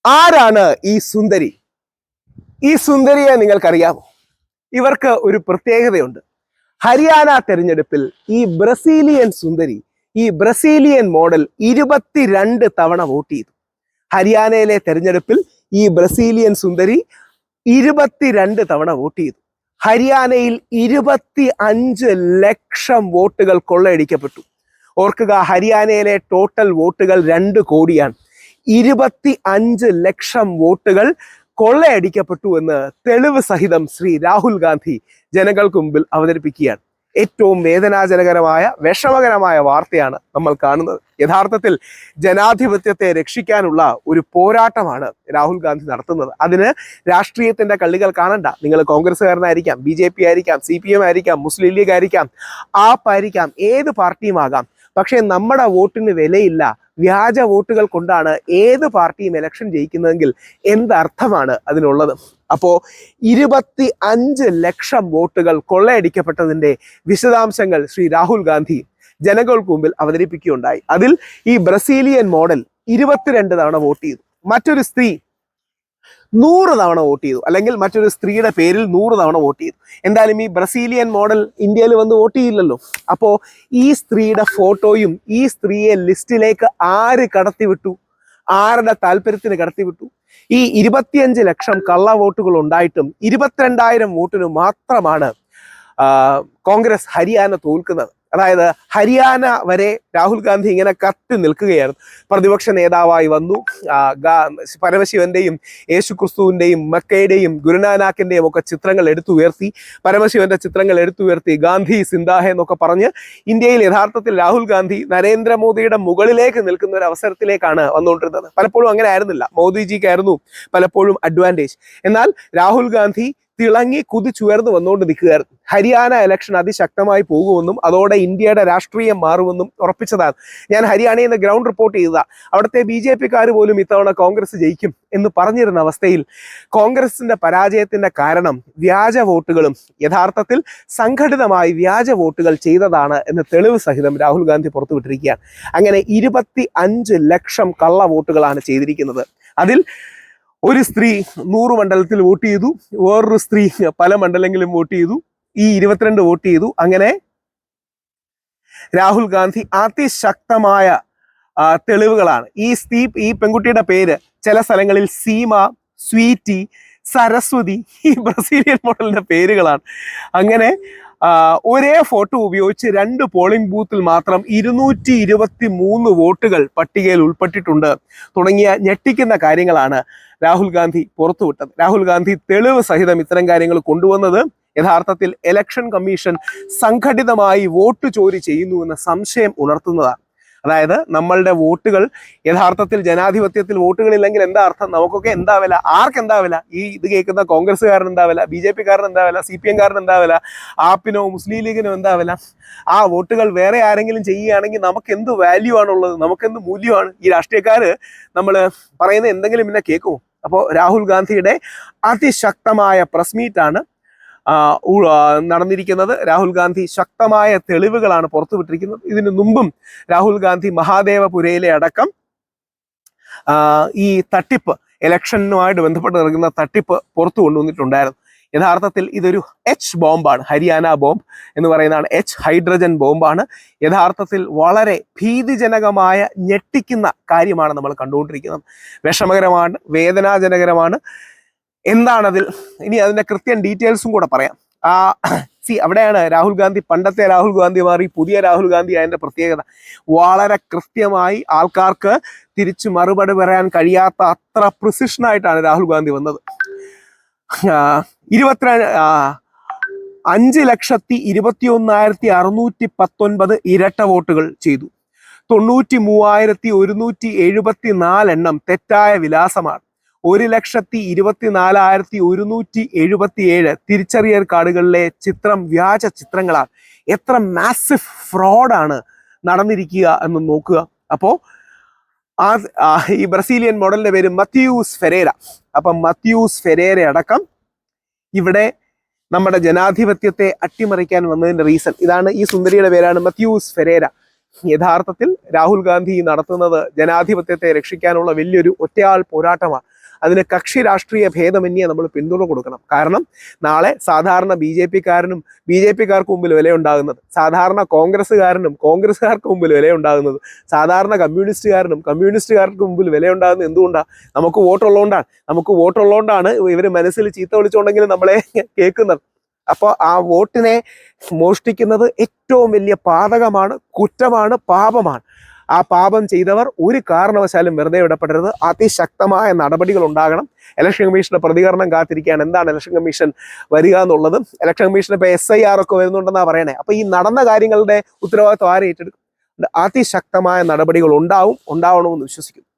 ആരാണ് ഈ സുന്ദരി? ഈ സുന്ദരിയെ നിങ്ങൾക്കറിയാമോ? ഇവർക്ക് ഒരു പ്രത്യേകതയുണ്ട്. ഹരിയാന തെരഞ്ഞെടുപ്പിൽ ഈ ബ്രസീലിയൻ സുന്ദരി, ഈ ബ്രസീലിയൻ മോഡൽ 22 തവണ വോട്ട് ചെയ്തു. ഹരിയാനയിലെ തെരഞ്ഞെടുപ്പിൽ ഈ ബ്രസീലിയൻ സുന്ദരി 22 തവണ വോട്ട് ചെയ്തു. ഹരിയാനയിൽ 25 ലക്ഷം വോട്ടുകൾ കൊള്ളയടിക്കപ്പെട്ടു. ഓർക്കുക, ഹരിയാനയിലെ ടോട്ടൽ വോട്ടുകൾ 2 കോടിയാണ്. 25 ലക്ഷം വോട്ടുകൾ കൊള്ളയടിക്കപ്പെട്ടു എന്ന് തെളിവ് സഹിതം ശ്രീ രാഹുൽ ഗാന്ധി ജനങ്ങൾക്ക് മുമ്പിൽ അവതരിപ്പിക്കുകയാണ്. ഏറ്റവും വേദനാജനകരമായ, വിഷമകരമായ വാർത്തയാണ് നമ്മൾ കാണുന്നത്. യഥാർത്ഥത്തിൽ ജനാധിപത്യത്തെ രക്ഷിക്കാനുള്ള ഒരു പോരാട്ടമാണ് രാഹുൽ ഗാന്ധി നടത്തുന്നത്. അതിന് രാഷ്ട്രീയത്തിന്റെ കള്ളികൾ കാണണ്ട. നിങ്ങൾ കോൺഗ്രസ്സുകാരനായിരിക്കാം, BJP ആയിരിക്കാം, CPM ആയിരിക്കാം, മുസ്ലിം ലീഗ് ആയിരിക്കാം, ആപ്പ് ആയിരിക്കാം, ഏത് പാർട്ടിയും ആകാം. പക്ഷേ നമ്മുടെ വോട്ടിന് വിലയില്ല. വ്യാജ വോട്ടുകൾ കൊണ്ടാണ് ഏത് പാർട്ടിയും ഇലക്ഷൻ ജയിക്കുന്നതെങ്കിൽ എന്തർത്ഥമാണ് അതിനുള്ളത്? അപ്പോ 25 ലക്ഷം വോട്ടുകൾ കൊള്ളയടിക്കപ്പെട്ടതിന്റെ വിശദാംശങ്ങൾ ശ്രീ രാഹുൽ ഗാന്ധി ജനങ്ങൾക്ക് മുമ്പിൽ അവതരിപ്പിക്കുകയുണ്ടായി. അതിൽ ഈ ബ്രസീലിയൻ മോഡൽ 22 തവണ വോട്ട് ചെയ്തു. മറ്റൊരു സ്ത്രീ 100 തവണ വോട്ട് ചെയ്തു, അല്ലെങ്കിൽ മറ്റൊരു സ്ത്രീയുടെ പേരിൽ 100 തവണ വോട്ട് ചെയ്തു. എന്തായാലും ഈ ബ്രസീലിയൻ മോഡൽ ഇന്ത്യയിൽ വന്ന് വോട്ട് ചെയ്യില്ലല്ലോ. അപ്പോൾ ഈ സ്ത്രീയുടെ ഫോട്ടോയും ഈ സ്ത്രീയെ ലിസ്റ്റിലേക്ക് ആര് കടത്തിവിട്ടു? ആരുടെ താല്പര്യത്തിന് കടത്തിവിട്ടു? ഈ 25 ലക്ഷം കള്ള വോട്ടുകൾ ഉണ്ടായിട്ടും 22,000 വോട്ടിന് മാത്രമാണ് കോൺഗ്രസ് ഹരിയാന തോൽക്കുന്നത്. അതായത് ഹരിയാന വരെ രാഹുൽ ഗാന്ധി ഇങ്ങനെ കത്തി നിൽക്കുകയായിരുന്നു. പ്രതിപക്ഷ നേതാവായി വന്നു. പരമശിവന്റെയും യേശുക്രിസ്തുവിന്റെയും മക്കയുടെയും ഗുരുനാനാക്കിന്റെയും ഒക്കെ ചിത്രങ്ങൾ എടുത്തുയർത്തി, പരമശിവന്റെ ചിത്രങ്ങൾ എടുത്തുയർത്തി ഗാന്ധി സിന്ദാഹെ എന്നൊക്കെ പറഞ്ഞ് ഇന്ത്യയിൽ യഥാർത്ഥത്തിൽ രാഹുൽ ഗാന്ധി നരേന്ദ്രമോദിയുടെ മുകളിലേക്ക് നിൽക്കുന്ന ഒരു അവസരത്തിലേക്കാണ് വന്നുകൊണ്ടിരുന്നത്. പലപ്പോഴും അങ്ങനെ ആയിരുന്നില്ല. മോദിജിക്കായിരുന്നു പലപ്പോഴും അഡ്വാൻറ്റേജ്. എന്നാൽ രാഹുൽ ഗാന്ധി തിളങ്ങി കുതിച്ചുയർന്നു വന്നുകൊണ്ട് നിൽക്കുകയായിരുന്നു. ഹരിയാന ഇലക്ഷൻ അതിശക്തമായി പോകുമെന്നും അതോടെ ഇന്ത്യയുടെ രാഷ്ട്രീയം മാറുമെന്നും ഉറപ്പിച്ചതാണ്. ഞാൻ ഹരിയാനയിൽ നിന്ന് ഗ്രൗണ്ട് റിപ്പോർട്ട് ചെയ്തതാണ്. അവിടുത്തെ BJP-ക്കാർ പോലും ഇത്തവണ കോൺഗ്രസ് ജയിക്കും എന്ന് പറഞ്ഞിരുന്ന അവസ്ഥയിൽ കോൺഗ്രസിന്റെ പരാജയത്തിന്റെ കാരണം വ്യാജ വോട്ടുകളും യഥാർത്ഥത്തിൽ സംഘടിതമായി വ്യാജ വോട്ടുകൾ ചെയ്തതാണ് എന്ന് തെളിവ് സഹിതം രാഹുൽ ഗാന്ധി പുറത്തുവിട്ടിരിക്കുകയാണ്. അങ്ങനെ 25 ലക്ഷം കള്ള വോട്ടുകളാണ് ചെയ്തിരിക്കുന്നത്. അതിൽ ഒരു സ്ത്രീ 100 മണ്ഡലത്തിൽ വോട്ട് ചെയ്തു, വേറൊരു സ്ത്രീ പല മണ്ഡലങ്ങളിലും വോട്ട് ചെയ്തു, ഈ 22 വോട്ട് ചെയ്തു. അങ്ങനെ രാഹുൽ ഗാന്ധി അതിശക്തമായ തെളിവുകളാണ്. ഈ പെൺകുട്ടിയുടെ പേര് ചില സ്ഥലങ്ങളിൽ സീമ, സ്വീറ്റി, സരസ്വതി, ഈ ബ്രസീലിയൻ മോഡലിന്റെ പേരുകളാണ്. അങ്ങനെ ഒരേ ഫോട്ടോ ഉപയോഗിച്ച് 2 പോളിംഗ് ബൂത്തിൽ മാത്രം 223 വോട്ടുകൾ പട്ടികയിൽ ഉൾപ്പെട്ടിട്ടുണ്ട് തുടങ്ങിയ ഞെട്ടിക്കുന്ന കാര്യങ്ങളാണ് രാഹുൽ ഗാന്ധി പുറത്തുവിട്ടത്. രാഹുൽ ഗാന്ധി തെളിവ് സഹിതം ഇത്തരം കാര്യങ്ങൾ കൊണ്ടുവന്നത് യഥാർത്ഥത്തിൽ ഇലക്ഷൻ കമ്മീഷൻ സംഘടിതമായി വോട്ട് ചോരി ചെയ്യുന്നു എന്ന സംശയം ഉണർത്തുന്നതാണ്. അതായത് നമ്മളുടെ വോട്ടുകൾ യഥാർത്ഥത്തിൽ ജനാധിപത്യത്തിൽ വോട്ടുകളില്ലെങ്കിൽ എന്താ അർത്ഥം? നമുക്കൊക്കെ എന്താ വില? ആർക്കെന്താ വില? ഈ ഇത് കേൾക്കുന്ന കോൺഗ്രസ്സുകാരൻ എന്താ വില? BJP-കാരൻ എന്താ വില? CPM-കാരൻ എന്താ വില? ആപ്പിനോ മുസ്ലിം ലീഗിനോ എന്താ വില? ആ വോട്ടുകൾ വേറെ ആരെങ്കിലും ചെയ്യുകയാണെങ്കിൽ നമുക്ക് എന്ത് വാല്യൂ ആണുള്ളത്? നമുക്കെന്ത് മൂല്യമാണ്? ഈ രാഷ്ട്രീയക്കാര് നമ്മൾ പറയുന്ന എന്തെങ്കിലും പിന്നെ കേൾക്കുമോ? അപ്പോൾ രാഹുൽ ഗാന്ധിയുടെ അതിശക്തമായ പ്രസ് മീറ്റാണ് നടന്നിരിക്കുന്നത്. രാഹുൽ ഗാന്ധി ശക്തമായ തെളിവുകളാണ് പുറത്തുവിട്ടിരിക്കുന്നത്. ഇതിനു മുമ്പും രാഹുൽ ഗാന്ധി മഹാദേവപുരയിലെ അടക്കം ഈ തട്ടിപ്പ്, ഇലക്ഷനുമായിട്ട് ബന്ധപ്പെട്ട് നടക്കുന്ന തട്ടിപ്പ് പുറത്തു കൊണ്ടുവന്നിട്ടുണ്ടായിരുന്നു. യഥാർത്ഥത്തിൽ ഇതൊരു ബോംബാണ്. ഹരിയാന ബോംബ് എന്ന് പറയുന്നതാണ്. ഹൈഡ്രജൻ ബോംബാണ്. യഥാർത്ഥത്തിൽ വളരെ ഭീതിജനകമായ, ഞെട്ടിക്കുന്ന കാര്യമാണ് നമ്മൾ കണ്ടുകൊണ്ടിരിക്കുന്നത്. വിഷമകരമാണ്, വേദനാജനകരമാണ്. എന്താണതിൽ? ഇനി അതിന്റെ കൃത്യം ഡീറ്റെയിൽസും കൂടെ പറയാം. അവിടെയാണ് രാഹുൽ ഗാന്ധി, പണ്ടത്തെ രാഹുൽ ഗാന്ധി മാറി പുതിയ രാഹുൽ ഗാന്ധി അതിന്റെ പ്രത്യേകത. വളരെ കൃത്യമായി ആൾക്കാർക്ക് തിരിച്ചു മറുപടി പറയാൻ കഴിയാത്ത അത്ര പ്രിസിഷനായിട്ടാണ് രാഹുൽ ഗാന്ധി വന്നത്. 5,21,619 ഇരട്ട വോട്ടുകൾ ചെയ്തു. 93,174 എണ്ണം തെറ്റായ വിലാസമാണ്. 1,24,177 തിരിച്ചറിയൽ കാർഡുകളിലെ ചിത്രം വ്യാജ ചിത്രങ്ങളാണ്. എത്ര മാസിവ് ഫ്രോഡാണ് നടന്നിരിക്കുക എന്ന് നോക്കുക. അപ്പോൾ ഈ ബ്രസീലിയൻ മോഡലിന്റെ പേര് മത്യൂസ് ഫെരേര. അപ്പം മത്യൂസ് ഫെരേര അടക്കം ഇവിടെ നമ്മുടെ ജനാധിപത്യത്തെ അട്ടിമറിക്കാൻ വന്നതിന്റെ റീസൺ ഇതാണ്. ഈ സുന്ദരിയുടെ പേരാണ് മത്യൂസ് ഫെരേര. യഥാർത്ഥത്തിൽ രാഹുൽ ഗാന്ധി നടത്തുന്നത് ജനാധിപത്യത്തെ രക്ഷിക്കാനുള്ള വലിയൊരു ഒറ്റയാൾ പോരാട്ടമാണ്. അതിന് കക്ഷി രാഷ്ട്രീയ ഭേദമന്യേ നമ്മൾ പിന്തുണ കൊടുക്കണം. കാരണം നാളെ സാധാരണ ബി ജെ പിക്കാർക്ക് മുമ്പിൽ വിലയുണ്ടാകുന്നത്, സാധാരണ കോൺഗ്രസ്സുകാർക്ക് മുമ്പിൽ വിലയുണ്ടാകുന്നത്, സാധാരണ കമ്മ്യൂണിസ്റ്റുകാർക്ക് മുമ്പിൽ വിലയുണ്ടാകുന്നത് എന്തുകൊണ്ടാണ്? നമുക്ക് വോട്ടുള്ളതുകൊണ്ടാണ് ഇവർ മനസ്സിൽ ചീത്ത വിളിച്ചുകൊണ്ടെങ്കിലും നമ്മളെ കേൾക്കുന്നത്. അപ്പോൾ ആ വോട്ടിനെ മോഷ്ടിക്കുന്നത് ഏറ്റവും വലിയ പാതകമാണ്, കുറ്റമാണ്, പാപമാണ്. ആ പാപം ചെയ്തവർ ഒരു കാരണവശാലും വെറുതെ വിടപ്പെടരുത്. അതിശക്തമായ നടപടികൾ ഉണ്ടാകണം. ഇലക്ഷൻ കമ്മീഷന്റെ പ്രതികരണം കാത്തിരിക്കുകയാണ്. എന്താണ് ഇലക്ഷൻ കമ്മീഷൻ വരിക എന്നുള്ളത്? ഇലക്ഷൻ കമ്മീഷൻ ഇപ്പോൾ SIR ഒക്കെ വരുന്നുണ്ടെന്നാണ് പറയണേ. അപ്പോൾ ഈ നടന്ന കാര്യങ്ങളുടെ ഉത്തരവാദിത്വം ആരെ ഏറ്റെടുക്കും? അതിശക്തമായ നടപടികൾ ഉണ്ടാവണമെന്ന് വിശ്വസിക്കുന്നു.